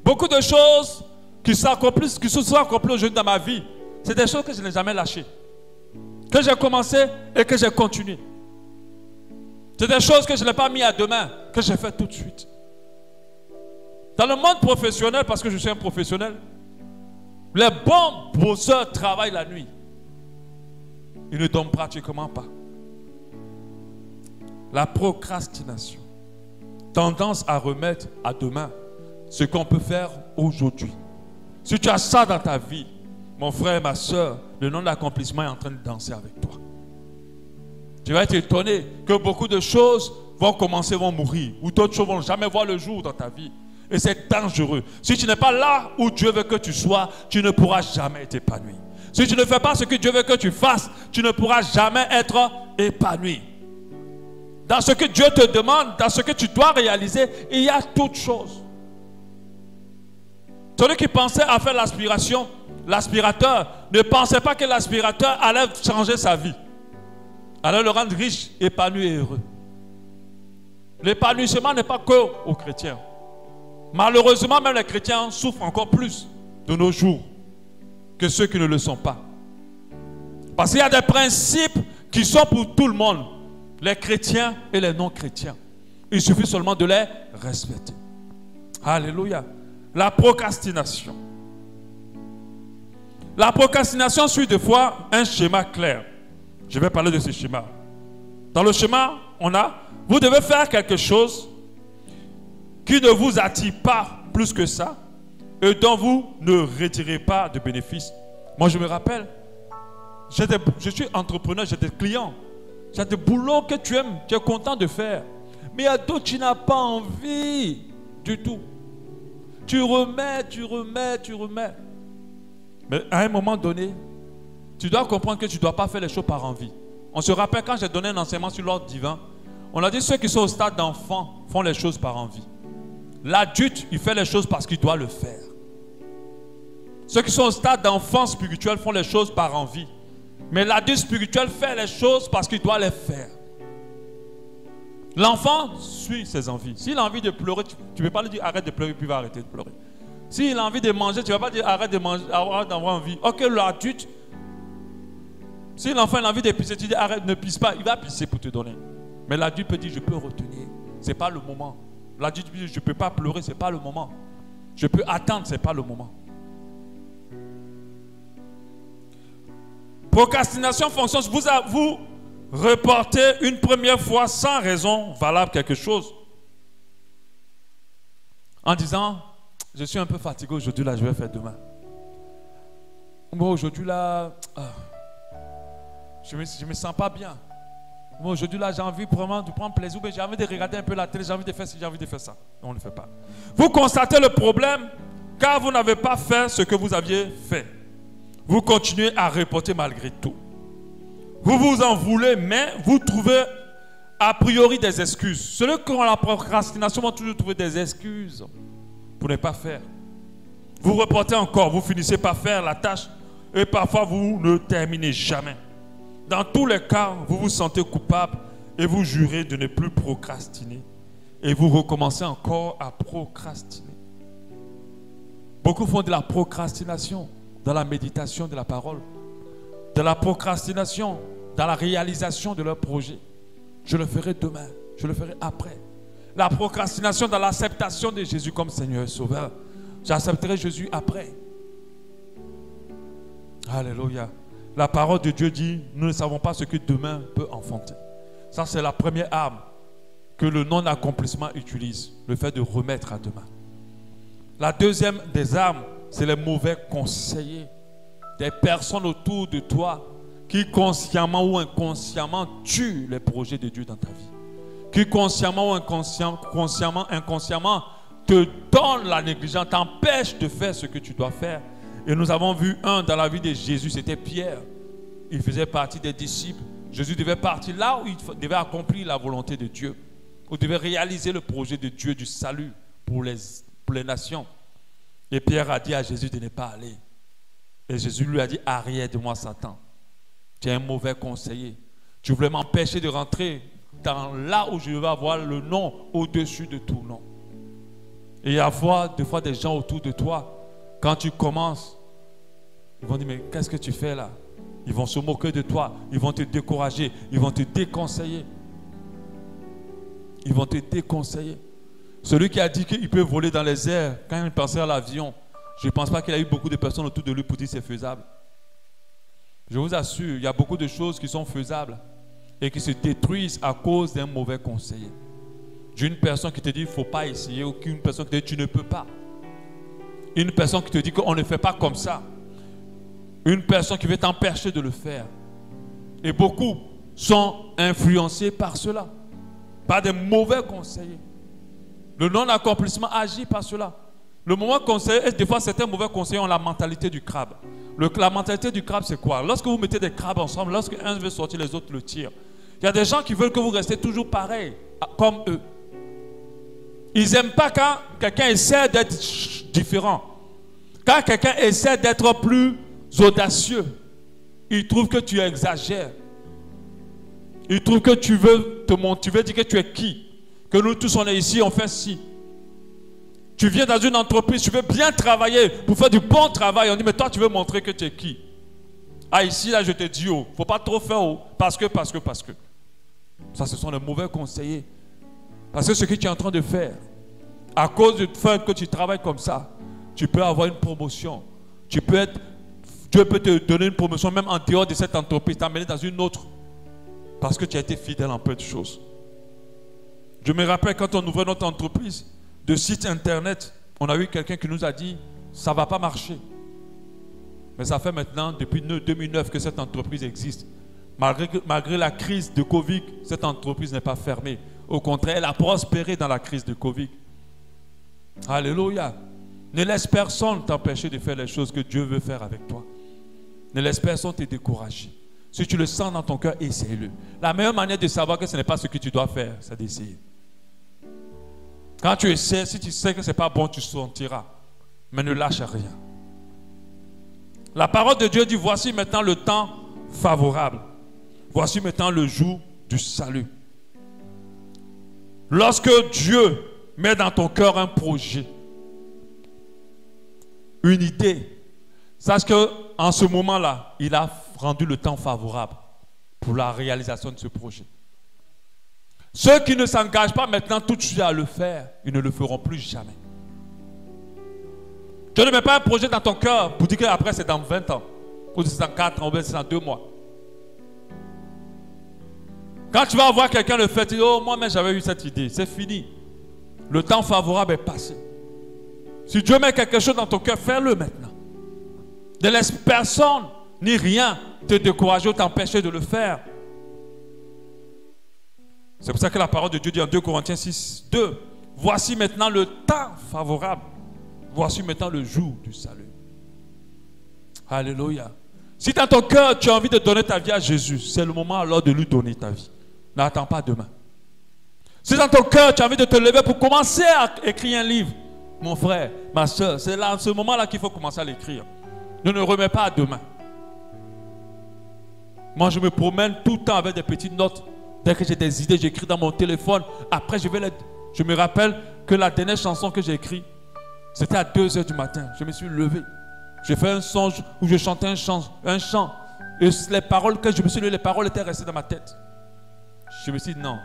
Beaucoup de choses qui se sont accomplies aujourd'hui dans ma vie, c'est des choses que je n'ai jamais lâchées. Que j'ai commencé et que j'ai continué. C'est des choses que je n'ai pas mis à demain, que j'ai fait tout de suite. Dans le monde professionnel, parce que je suis un professionnel, les bons bosseurs travaillent la nuit. Ils ne dorment pratiquement pas. La procrastination. Tendance à remettre à demain ce qu'on peut faire aujourd'hui. Si tu as ça dans ta vie, mon frère et ma soeur, le non-accomplissement est en train de danser avec toi. Tu vas être étonné que beaucoup de choses vont commencer, vont mourir. Ou d'autres choses vont jamais voir le jour dans ta vie. Et c'est dangereux. Si tu n'es pas là où Dieu veut que tu sois, tu ne pourras jamais être épanoui. Si tu ne fais pas ce que Dieu veut que tu fasses, tu ne pourras jamais être épanoui. Dans ce que Dieu te demande, dans ce que tu dois réaliser, il y a toutes choses. Celui qui pensait à faire l'aspiration, l'aspirateur, ne pensait pas que l'aspirateur allait changer sa vie, allait le rendre riche, épanoui et heureux. L'épanouissement n'est pas que aux chrétiens. Malheureusement, même les chrétiens souffrent encore plus de nos jours que ceux qui ne le sont pas. Parce qu'il y a des principes qui sont pour tout le monde, les chrétiens et les non-chrétiens. Il suffit seulement de les respecter. Alléluia. La procrastination. La procrastination suit des fois un schéma clair. Je vais parler de ce schéma. Dans le schéma, on a, vous devez faire quelque chose qui ne vous attire pas plus que ça et dont vous ne retirez pas de bénéfices. Moi, je me rappelle, je suis entrepreneur, j'ai des clients, j'ai des boulots que tu aimes, tu es content de faire. Mais il y a d'autres, tu n'as pas envie du tout. Tu remets. Mais à un moment donné, tu dois comprendre que tu ne dois pas faire les choses par envie. On se rappelle quand j'ai donné un enseignement sur l'ordre divin, on a dit ceux qui sont au stade d'enfant font les choses par envie. L'adulte, il fait les choses parce qu'il doit le faire. Ceux qui sont au stade d'enfant spirituel font les choses par envie. Mais l'adulte spirituel fait les choses parce qu'il doit les faire. L'enfant suit ses envies. S'il a envie de pleurer, tu ne peux pas lui dire arrête de pleurer, puis il va arrêter de pleurer. S'il a envie de manger, tu ne vas pas dire arrête de manger, d'avoir envie. Ok, l'adulte, si l'enfant a envie de pisser, tu dis arrête, ne pisse pas, il va pisser pour te donner. Mais l'adulte peut dire je peux retenir, ce n'est pas le moment. L'adulte dit je ne peux pas pleurer, ce n'est pas le moment. Je peux attendre, ce n'est pas le moment. Procrastination fonctionne, vous reportez une première fois sans raison valable quelque chose. En disant, je suis un peu fatigué aujourd'hui, là, je vais faire demain. Moi, aujourd'hui, là, je me sens pas bien. Moi, aujourd'hui, là, j'ai envie vraiment de prendre plaisir, mais j'ai envie de regarder un peu la télé, j'ai envie de faire ci, j'ai envie de faire ça. On ne le fait pas. Vous constatez le problème car vous n'avez pas fait ce que vous aviez fait. Vous continuez à reporter malgré tout. Vous vous en voulez, mais vous trouvez a priori des excuses. Ceux qui ont la procrastination vont toujours trouver des excuses pour ne pas faire. Vous reportez encore, vous finissez par faire la tâche et parfois vous ne terminez jamais. Dans tous les cas, vous vous sentez coupable et vous jurez de ne plus procrastiner. Et vous recommencez encore à procrastiner. Beaucoup font de la procrastination dans la méditation de la parole, de la procrastination dans la réalisation de leur projet. Je le ferai demain, je le ferai après. La procrastination dans l'acceptation de Jésus comme Seigneur et Sauveur. J'accepterai Jésus après. Alléluia. La parole de Dieu dit, nous ne savons pas ce que demain peut enfanter. Ça, c'est la première arme que le non-accomplissement utilise, le fait de remettre à demain. La deuxième des armes, c'est les mauvais conseillers. Des personnes autour de toi qui consciemment ou inconsciemment tuent les projets de Dieu dans ta vie. Qui consciemment ou inconsciemment te donnent la négligence, t'empêchent de faire ce que tu dois faire. Et nous avons vu un dans la vie de Jésus, c'était Pierre. Il faisait partie des disciples. Jésus devait partir là où il devait accomplir la volonté de Dieu. Où il devait réaliser le projet de Dieu du salut pour les nations. Et Pierre a dit à Jésus de ne pas aller. Et Jésus lui a dit, arrière de moi Satan. Tu es un mauvais conseiller. Tu voulais m'empêcher de rentrer dans là où je vais avoir le nom au-dessus de tout nom. Et il y a des fois des gens autour de toi, quand tu commences, ils vont dire, mais qu'est-ce que tu fais là? Ils vont se moquer de toi, ils vont te décourager, ils vont te déconseiller. Ils vont te déconseiller. Celui qui a dit qu'il peut voler dans les airs, quand il pensait à l'avion, je ne pense pas qu'il y a eu beaucoup de personnes autour de lui pour dire que c'est faisable. Je vous assure, il y a beaucoup de choses qui sont faisables et qui se détruisent à cause d'un mauvais conseiller. D'une personne qui te dit qu'il ne faut pas essayer, ou une personne qui te dit tu ne peux pas. Une personne qui te dit qu'on ne fait pas comme ça. Une personne qui veut t'empêcher de le faire. Et beaucoup sont influencés par cela, par des mauvais conseillers. Le non-accomplissement agit par cela. Le mauvais conseiller, et des fois certains mauvais conseillers ont la mentalité du crabe. La mentalité du crabe, c'est quoi? Lorsque vous mettez des crabes ensemble, lorsque un veut sortir, les autres le tirent. Il y a des gens qui veulent que vous restiez toujours pareil, comme eux. Ils n'aiment pas quand quelqu'un essaie d'être différent. Quand quelqu'un essaie d'être plus audacieux, il trouve que tu exagères. Il trouve que tu veux te montrer, tu veux dire que tu es qui? Que nous tous on est ici, on fait ci. Tu viens dans une entreprise, tu veux bien travailler pour faire du bon travail. On dit, mais toi tu veux montrer que tu es qui? Ah ici, là je te dis, oh, faut pas trop faire, oh, parce que. Ça, ce sont les mauvais conseillers. Parce que ce que tu es en train de faire, à cause du fait que tu travailles comme ça, tu peux avoir une promotion. Dieu peut te donner une promotion même en dehors de cette entreprise, t'amener dans une autre. Parce que tu as été fidèle en peu de choses. Je me rappelle quand on ouvrait notre entreprise de site internet, on a eu quelqu'un qui nous a dit, ça ne va pas marcher. Mais ça fait maintenant, depuis 2009 que cette entreprise existe. Malgré la crise de Covid, cette entreprise n'est pas fermée. Au contraire, elle a prospéré dans la crise de Covid. Alléluia. Ne laisse personne t'empêcher de faire les choses que Dieu veut faire avec toi. Ne laisse personne te décourager. Si tu le sens dans ton cœur, essaye-le. La meilleure manière de savoir que ce n'est pas ce que tu dois faire, c'est d'essayer. Quand tu essaies, si tu sais que ce n'est pas bon, tu sentiras. Mais ne lâche rien. La parole de Dieu dit, voici maintenant le temps favorable. Voici maintenant le jour du salut. Lorsque Dieu met dans ton cœur un projet, une idée, sache qu'en ce moment-là, il a rendu le temps favorable pour la réalisation de ce projet. Ceux qui ne s'engagent pas maintenant tout de suite à le faire, ils ne le feront plus jamais. Tu ne mets pas un projet dans ton cœur pour dire qu'après c'est dans 20 ans, ou c'est dans 4 ans, ou c'est dans 2 mois. Quand tu vas voir quelqu'un le faire, tu dis, oh, moi-même j'avais eu cette idée, c'est fini. Le temps favorable est passé. Si Dieu met quelque chose dans ton cœur, fais-le maintenant. Ne laisse personne ni rien te décourager ou t'empêcher de le faire. C'est pour ça que la parole de Dieu dit en 2 Corinthiens 6, 2. Voici maintenant le temps favorable. Voici maintenant le jour du salut. Alléluia. Si dans ton cœur tu as envie de donner ta vie à Jésus, c'est le moment alors de lui donner ta vie. N'attends pas demain. Si dans ton cœur tu as envie de te lever pour commencer à écrire un livre, mon frère, ma soeur, c'est là, en ce moment-là qu'il faut commencer à l'écrire. Ne le remets pas à demain. Moi, je me promène tout le temps avec des petites notes. Dès que j'ai des idées, j'écris dans mon téléphone. Après, je me rappelle que la dernière chanson que j'ai écrite, c'était à 2 h du matin. Je me suis levé. J'ai fait un songe où je chantais un chant. Et les paroles que je me suis levé, les paroles étaient restées dans ma tête. Je me suis dit non.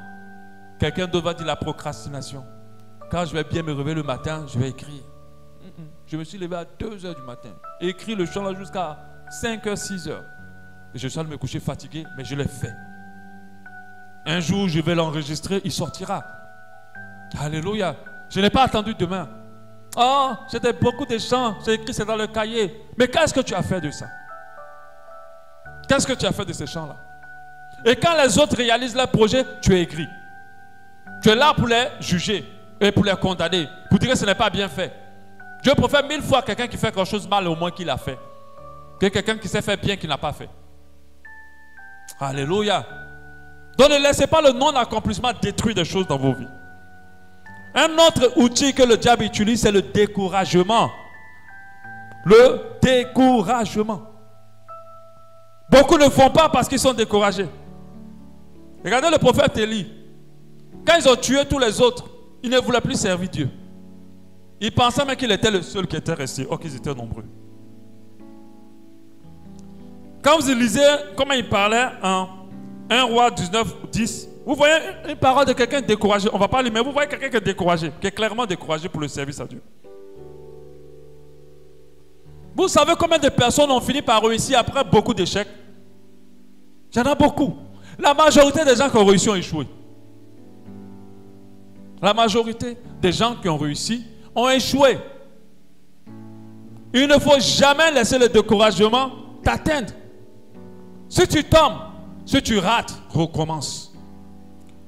Quelqu'un d'autre va dire la procrastination. Quand je vais bien me réveiller le matin, je vais écrire. Je me suis levé à 2 h du matin. J'ai écrit le chant là jusqu'à 5 h, 6 h. Et je suis allé me coucher fatigué, mais je l'ai fait. Un jour, je vais l'enregistrer, il sortira. Alléluia. Je n'ai pas attendu demain. Oh, c'était beaucoup de chants, j'ai écrit, c'est dans le cahier. Mais qu'est-ce que tu as fait de ça? Qu'est-ce que tu as fait de ces chants-là? Et quand les autres réalisent leur projet, tu es écrit. Tu es là pour les juger et pour les condamner, pour dire que ce n'est pas bien fait. Dieu préfère 1000 fois quelqu'un qui fait quelque chose mal au moins qu'il a fait, que quelqu'un qui s'est fait bien qui n'a pas fait. Alléluia. Donc ne laissez pas le non-accomplissement détruire des choses dans vos vies. Un autre outil que le diable utilise, c'est le découragement. Le découragement. Beaucoup ne font pas parce qu'ils sont découragés. Regardez le prophète Élie. Quand ils ont tué tous les autres, ils ne voulaient plus servir Dieu. Ils pensaient même qu'il était le seul qui était resté. Oh, qu'ils étaient nombreux. Quand vous lisez comment il parlait en 1 Roi 19, 10, vous voyez une parole de quelqu'un découragé. On ne va pas lire, mais vous voyez quelqu'un qui est découragé, qui est clairement découragé pour le service à Dieu. Vous savez combien de personnes ont fini par réussir après beaucoup d'échecs? Il y en a beaucoup. La majorité des gens qui ont réussi ont échoué. La majorité des gens qui ont réussi ont échoué. Il ne faut jamais laisser le découragement t'atteindre. Si tu tombes, si tu rates, recommence.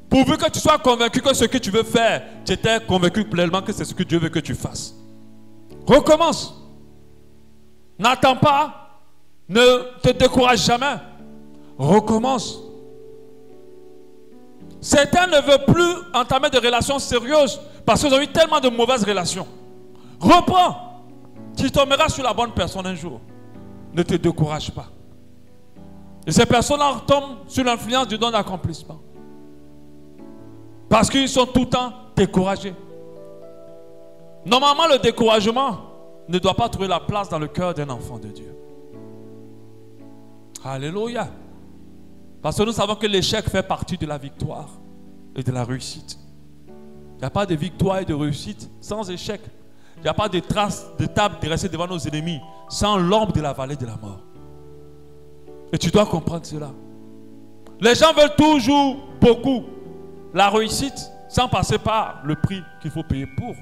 Pourvu que tu sois convaincu que ce que tu veux faire, tu étais convaincu pleinement que c'est ce que Dieu veut que tu fasses. Recommence. N'attends pas. Ne te décourage jamais. Recommence. Certains ne veulent plus entamer de relations sérieuses parce qu'ils ont eu tellement de mauvaises relations. Reprends. Tu tomberas sur la bonne personne un jour. Ne te décourage pas. Et ces personnes-là tombent sur l'influence du don d'accomplissement. Parce qu'ils sont tout le temps découragés. Normalement, le découragement ne doit pas trouver la place dans le cœur d'un enfant de Dieu. Alléluia. Parce que nous savons que l'échec fait partie de la victoire et de la réussite. Il n'y a pas de victoire et de réussite sans échec. Il n'y a pas de trace de table dressée devant nos ennemis sans l'ombre de la vallée de la mort. Et tu dois comprendre cela. Les gens veulent toujours beaucoup la réussite sans passer par le prix qu'il faut payer pour.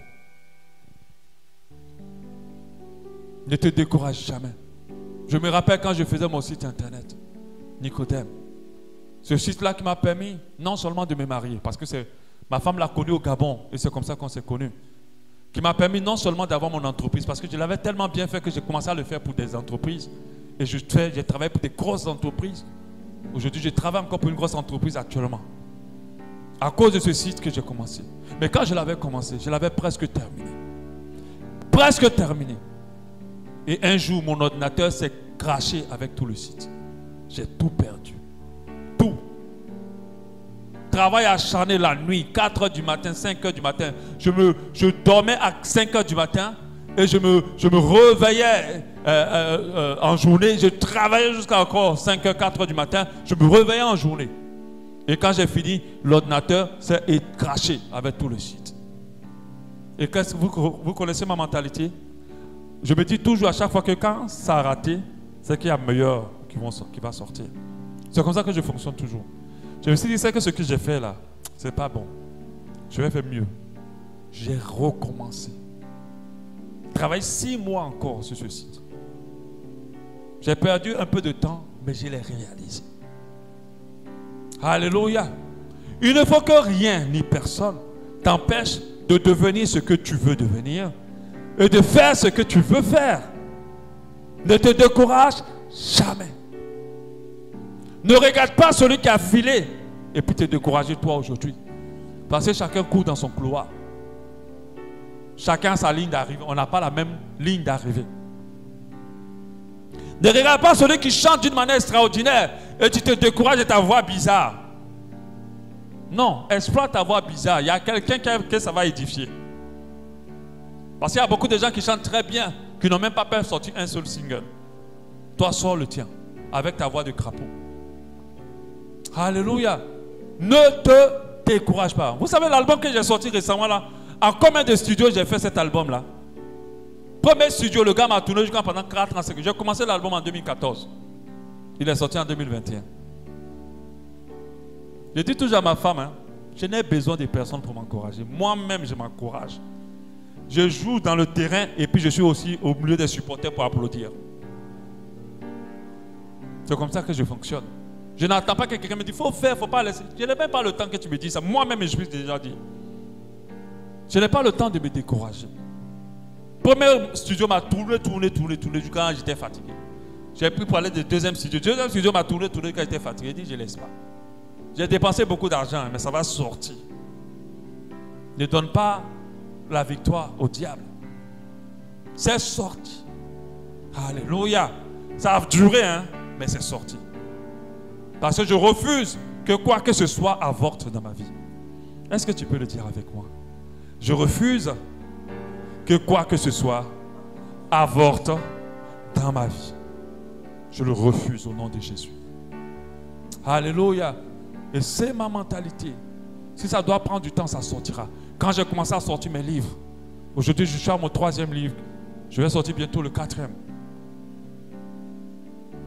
Ne te décourage jamais. Je me rappelle quand je faisais mon site internet, Nicodème. Ce site-là qui m'a permis non seulement de me marier, parce que ma femme l'a connu au Gabon et c'est comme ça qu'on s'est connus. Qui m'a permis non seulement d'avoir mon entreprise, parce que je l'avais tellement bien fait que j'ai commencé à le faire pour des entreprises. Et j'ai travaillé pour des grosses entreprises. Aujourd'hui, je travaille encore pour une grosse entreprise actuellement. À cause de ce site que j'ai commencé. Mais quand je l'avais commencé, je l'avais presque terminé. Presque terminé. Et un jour, mon ordinateur s'est craché avec tout le site. J'ai tout perdu. Tout. Travail acharné la nuit, 4 h du matin, 5 h du matin. Je dormais à 5 h du matin et je me réveillais en journée. Je travaillais jusqu'à encore 5 h, 4 h du matin. Je me réveillais en journée. Et quand j'ai fini, l'ordinateur s'est craché avec tout le site. Et vous connaissez ma mentalité? Je me dis toujours à chaque fois que quand ça a raté, c'est qu'il y a meilleur qui va sortir. C'est comme ça que je fonctionne toujours. Je me suis dit, c'est que ce que j'ai fait là, c'est pas bon. Je vais faire mieux. J'ai recommencé. Travaillé 6 mois encore sur ce site. J'ai perdu un peu de temps, mais je l'ai réalisé. Alléluia. Il ne faut que rien ni personne t'empêche de devenir ce que tu veux devenir et de faire ce que tu veux faire. Ne te décourage jamais. Ne regarde pas celui qui a filé et puis te décourager toi aujourd'hui. Parce que chacun court dans son couloir. Chacun a sa ligne d'arrivée. On n'a pas la même ligne d'arrivée. Ne regarde pas celui qui chante d'une manière extraordinaire et tu te décourages de ta voix bizarre. Non, exploite ta voix bizarre. Il y a quelqu'un que ça va édifier. Parce qu'il y a beaucoup de gens qui chantent très bien, qui n'ont même pas pu sortir un seul single. Toi, sors le tien, avec ta voix de crapaud. Alléluia. Ne te décourage pas. Vous savez l'album que j'ai sorti récemment là, en combien de studios j'ai fait cet album là? Premier studio, le gars m'a tourné jusqu'à pendant 4 ans. J'ai commencé l'album en 2014. Il est sorti en 2021. Je dis toujours à ma femme, je n'ai besoin de personne pour m'encourager. Moi-même, je m'encourage. Je joue dans le terrain et puis je suis aussi au milieu des supporters pour applaudir. C'est comme ça que je fonctionne. Je n'attends pas que quelqu'un me dise, il faut faire, il ne faut pas laisser. Je n'ai même pas le temps que tu me dises ça. Moi-même, je me suis déjà dit. Je n'ai pas le temps de me décourager. Premier studio m'a tourné quand j'étais fatigué. J'ai pris pour aller du deuxième studio. Deuxième studio m'a tourné quand j'étais fatigué. J'ai dit, je ne laisse pas. J'ai dépensé beaucoup d'argent, mais ça va sortir. Ne donne pas la victoire au diable. C'est sorti. Alléluia. Ça a duré, mais c'est sorti. Parce que je refuse que quoi que ce soit avorte dans ma vie. Est-ce que tu peux le dire avec moi? Je refuse que quoi que ce soit avorte dans ma vie. Je le refuse au nom de Jésus. Alléluia. Et c'est ma mentalité. Si ça doit prendre du temps, ça sortira. Quand j'ai commencé à sortir mes livres, aujourd'hui je suis à mon 3e livre. Je vais sortir bientôt le 4e.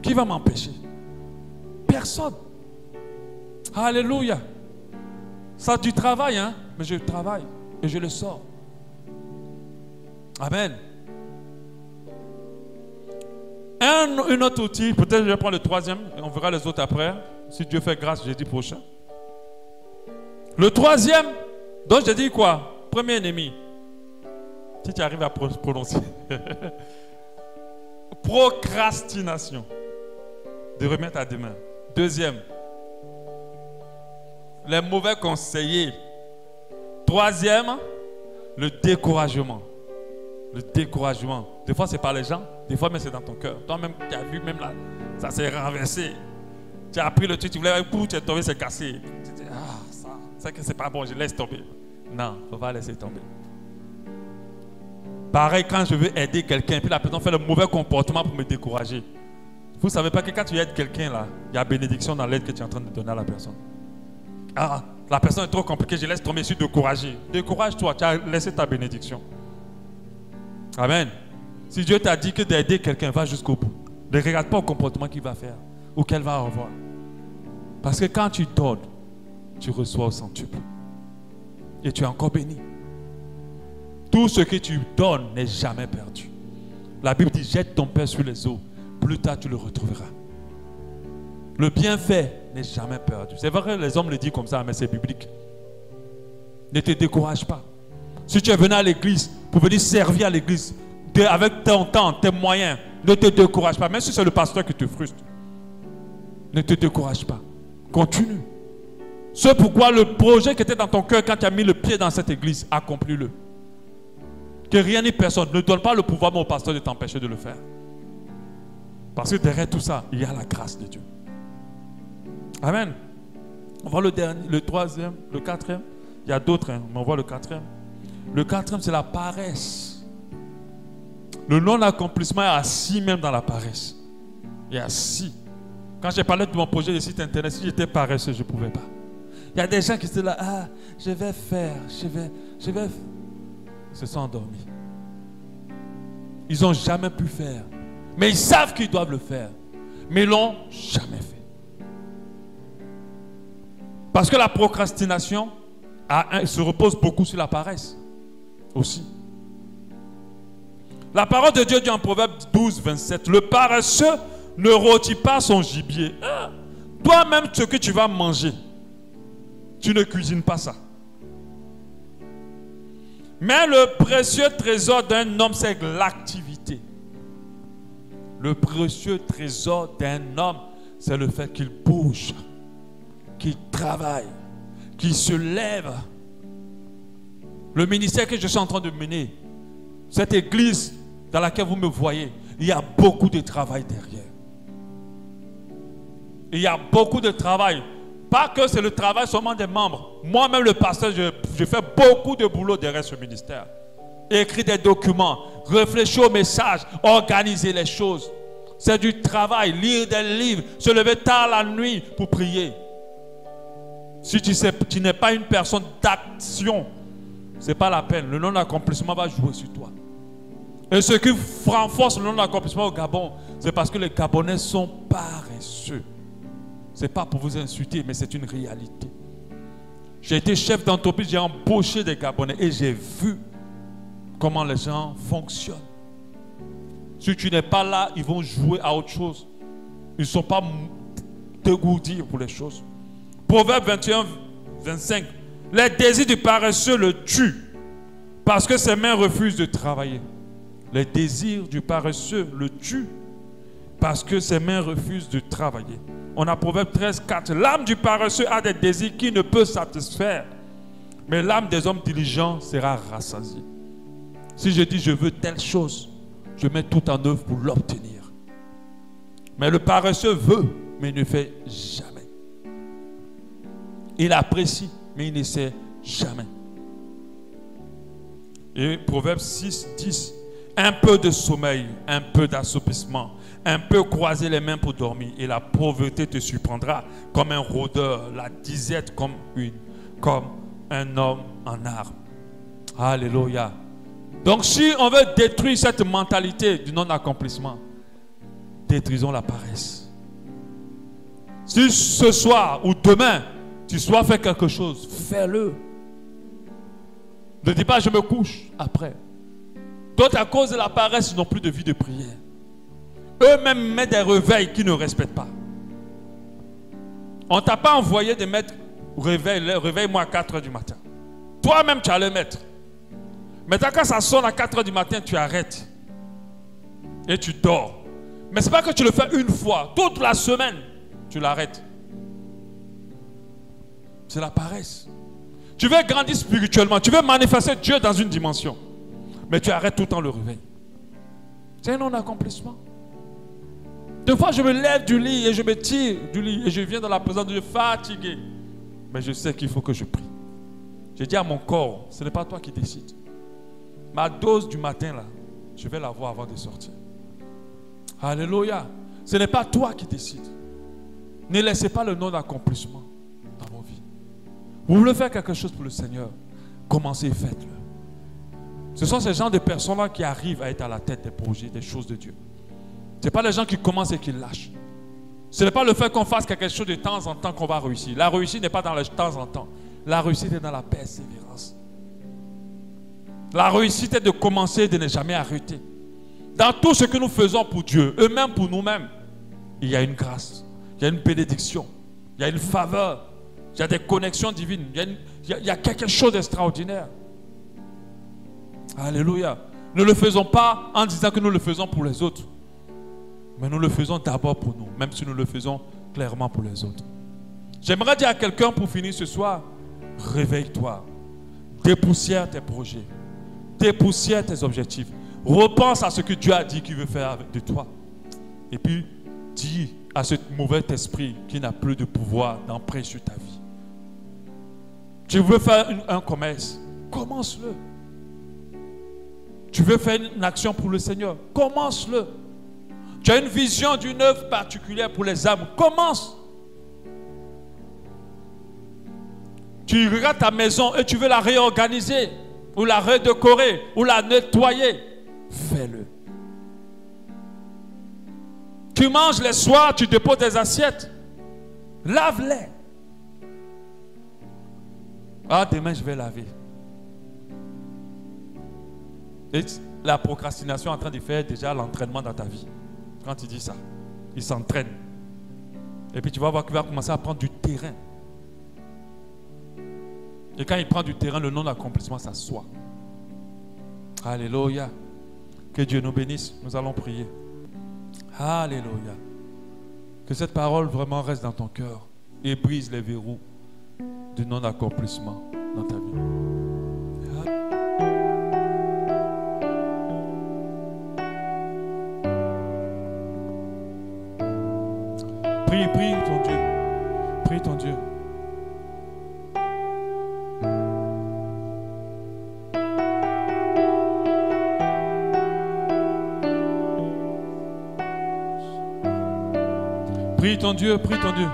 Qui va m'empêcher? Personne. Alléluia. Ça a du travail, mais je travaille et je le sors. Amen. Un autre outil, peut-être je vais prendre le 3e et on verra les autres après. Si Dieu fait grâce jeudi prochain. Le 3e, donc j'ai dit quoi? Premier ennemi. Si tu arrives à prononcer. Procrastination. De remettre à demain. 2e, les mauvais conseillers. 3e, le découragement. Le découragement. Des fois, c'est par les gens. Des fois, même c'est dans ton cœur. Toi-même, tu as vu, même là, ça s'est renversé. Tu as pris le truc, tu voulais, tu es tombé, c'est cassé. Tu dis, ah, ça, c'est que c'est pas bon, je laisse tomber. Non, il ne faut pas laisser tomber. Pareil, quand je veux aider quelqu'un, puis la personne fait le mauvais comportement pour me décourager. Vous ne savez pas que quand tu aides quelqu'un, là, il y a bénédiction dans l'aide que tu es en train de donner à la personne. Ah, la personne est trop compliquée, je laisse tomber, je suis découragé. Décourage-toi, tu as laissé ta bénédiction. Amen. Si Dieu t'a dit que d'aider quelqu'un, va jusqu'au bout. Ne regarde pas au comportement qu'il va faire ou qu'elle va avoir. Parce que quand tu donnes, tu reçois au centuple. Et tu es encore béni. Tout ce que tu donnes n'est jamais perdu. La Bible dit, jette ton pain sur les eaux. Plus tard, tu le retrouveras. Le bienfait n'est jamais perdu. C'est vrai que les hommes le disent comme ça, mais c'est biblique. Ne te décourage pas. Si tu es venu à l'église pour venir servir à l'église, avec ton temps, tes moyens, ne te décourage pas. Même si c'est le pasteur qui te frustre, ne te décourage pas. Continue. C'est pourquoi le projet qui était dans ton cœur quand tu as mis le pied dans cette église, accomplis-le. Que rien ni personne ne donne pas le pouvoir au pasteur de t'empêcher de le faire. Parce que derrière tout ça, il y a la grâce de Dieu. Amen. On voit le dernier, le troisième, le quatrième. Il y a d'autres, hein, mais on voit le quatrième. Le quatrième, c'est la paresse. Le non-accomplissement est assis même dans la paresse. Il est assis. Quand j'ai parlé de mon projet de site internet, si j'étais paresseux, je ne pouvais pas. Il y a des gens qui étaient là, ah, je vais faire, je vais. Ils se sont endormis. Ils n'ont jamais pu faire. Mais ils savent qu'ils doivent le faire. Mais ils ne l'ont jamais fait. Parce que la procrastination se repose beaucoup sur la paresse. Aussi. La parole de Dieu dit en Proverbe 12, 27, le paresseux ne rôtit pas son gibier. Ah, toi-même, ce que tu vas manger, tu ne cuisines pas ça. Mais le précieux trésor d'un homme, c'est l'activité. Le précieux trésor d'un homme, c'est le fait qu'il bouge, qu'il travaille, qu'il se lève. Le ministère que je suis en train de mener, cette église dans laquelle vous me voyez, il y a beaucoup de travail derrière. Il y a beaucoup de travail. Pas que c'est le travail seulement des membres. Moi-même, le pasteur, je fais beaucoup de boulot derrière ce ministère. Écrire des documents, réfléchir aux messages, organiser les choses. C'est du travail, lire des livres, se lever tard la nuit pour prier. Si tu n'es pas une personne d'action, ce n'est pas la peine. Le non-accomplissement va jouer sur toi. Et ce qui renforce le non-accomplissement au Gabon, c'est parce que les Gabonais sont paresseux. Ce n'est pas pour vous insulter, mais c'est une réalité. J'ai été chef d'entreprise, j'ai embauché des Gabonais et j'ai vu comment les gens fonctionnent. Si tu n'es pas là, ils vont jouer à autre chose. Ils ne sont pas dégourdis pour les choses. Proverbe 21, 25. Les désirs du paresseux le tuent parce que ses mains refusent de travailler. Les désirs du paresseux le tuent parce que ses mains refusent de travailler. On a Proverbe 13, 4. L'âme du paresseux a des désirs qui ne peut satisfaire, mais l'âme des hommes diligents sera rassasiée. Si je dis je veux telle chose, je mets tout en œuvre pour l'obtenir. Mais le paresseux veut, mais il ne fait jamais. Il apprécie, mais il ne sait jamais. Et Proverbe 6, 10. Un peu de sommeil, un peu d'assoupissement, un peu croiser les mains pour dormir, et la pauvreté te surprendra comme un rôdeur, la disette comme un homme en armes. Alléluia. Donc si on veut détruire cette mentalité du non-accomplissement, détruisons la paresse. Si ce soir ou demain, tu dois faire quelque chose, fais-le. Ne dis pas je me couche après. D'autres, à cause de la paresse, n'ont plus de vie de prière. Eux-mêmes mettent des réveils qu'ils ne respectent pas. On ne t'a pas envoyé de mettre réveille-moi à 4 h du matin. Toi-même, tu as le mettre. Maintenant, quand ça sonne à 4 h du matin, tu arrêtes. Et tu dors. Mais ce n'est pas que tu le fais une fois. Toute la semaine, tu l'arrêtes. C'est la paresse. Tu veux grandir spirituellement. Tu veux manifester Dieu dans une dimension. mais tu arrêtes tout le temps le réveil. C'est un non-accomplissement. Des fois, je me lève du lit et je me tire du lit et je viens dans la présence de Dieu fatigué. Mais je sais qu'il faut que je prie. Je dis à mon corps, ce n'est pas toi qui décides. Ma dose du matin, là, je vais l'avoir avant de sortir. Alléluia. Ce n'est pas toi qui décides. Ne laissez pas le non-accomplissement dans vos vies. Vous voulez faire quelque chose pour le Seigneur, commencez et faites-le. Ce sont ces gens de personnes-là qui arrivent à être à la tête des projets, des choses de Dieu. Ce n'est pas les gens qui commencent et qui lâchent. Ce n'est pas le fait qu'on fasse quelque chose de temps en temps qu'on va réussir. La réussite n'est pas dans le temps en temps. La réussite est dans la persévérance. La réussite est de commencer et de ne jamais arrêter. Dans tout ce que nous faisons pour Dieu, eux-mêmes pour nous-mêmes, il y a une grâce, il y a une bénédiction, il y a une faveur, il y a des connexions divines, il y a quelque chose d'extraordinaire. Alléluia. Ne le faisons pas en disant que nous le faisons pour les autres, mais nous le faisons d'abord pour nous, même si nous le faisons clairement pour les autres. J'aimerais dire à quelqu'un pour finir ce soir, réveille-toi, dépoussière tes projets, dépoussière tes objectifs, repense à ce que Dieu a dit qu'il veut faire de toi. Et puis, dis à ce mauvais esprit qui n'a plus de pouvoir d'emprise sur ta vie. Tu veux faire un commerce, commence-le. Tu veux faire une action pour le Seigneur, commence-le. Tu as une vision d'une œuvre particulière pour les âmes, commence. Tu regardes ta maison et tu veux la réorganiser, ou la redécorer, ou la nettoyer, fais-le. Tu manges les soirs, tu déposes tes assiettes, lave-les. Ah, demain je vais laver. Et la procrastination est en train de faire déjà l'entraînement dans ta vie. Quand tu dis ça, il s'entraîne. Et puis tu vas voir qu'il va commencer à prendre du terrain. Et quand il prend du terrain, le non-accomplissement s'assoit. Alléluia. Que Dieu nous bénisse. Nous allons prier. Alléluia. Que cette parole vraiment reste dans ton cœur et brise les verrous du non-accomplissement dans ta vie. Prie ton Dieu. Prie ton Dieu. Prie ton Dieu, prie ton Dieu.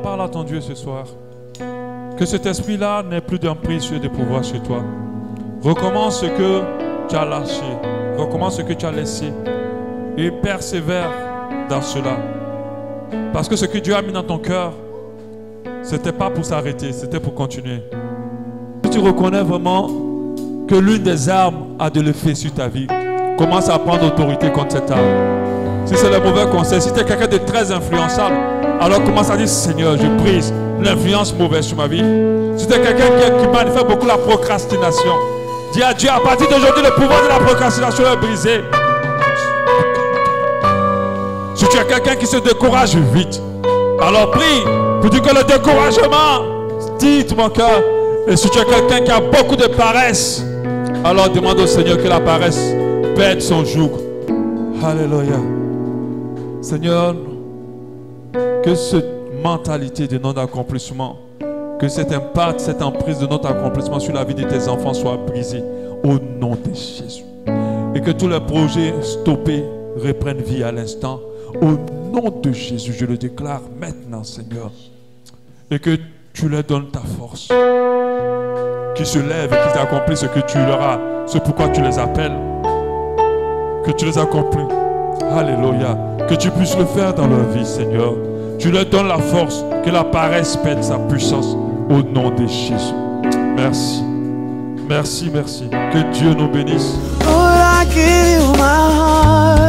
Parle à ton Dieu ce soir. Que cet esprit-là n'ait plus d'emprise sur des pouvoirs sur toi. Recommence ce que tu as lâché. Recommence ce que tu as laissé. Et persévère dans cela. Parce que ce que Dieu a mis dans ton cœur, ce n'était pas pour s'arrêter, c'était pour continuer. Si tu reconnais vraiment que l'une des armes a de l'effet sur ta vie, commence à prendre autorité contre cette arme. Si c'est le mauvais conseil, si tu es quelqu'un de très influençable, alors commence à dire, Seigneur, je brise l'influence mauvaise sur ma vie. Si tu es quelqu'un qui manifeste beaucoup la procrastination, dis à Dieu, à partir d'aujourd'hui, le pouvoir de la procrastination est brisé. Si tu es quelqu'un qui se décourage vite, alors prie pour dire que le découragement quitte mon cœur. Et si tu es quelqu'un qui a beaucoup de paresse, alors demande au Seigneur que la paresse perde son joug. Alléluia. Seigneur, que cette mentalité de non-accomplissement, que cet impact, cette emprise de notre accomplissement sur la vie de tes enfants soit brisé au nom de Jésus. Et que tous les projets stoppés reprennent vie à l'instant. Au nom de Jésus, je le déclare maintenant, Seigneur. Et que tu leur donnes ta force. Qu'ils se lèvent et qu'ils accomplissent ce que tu leur as, ce pourquoi tu les appelles. Que tu les accomplis. Alléluia. Que tu puisses le faire dans leur vie, Seigneur. Tu leur donnes la force, que la paresse perde sa puissance au nom de Jésus. Merci. Merci, merci. Que Dieu nous bénisse. Lord, I give you my heart.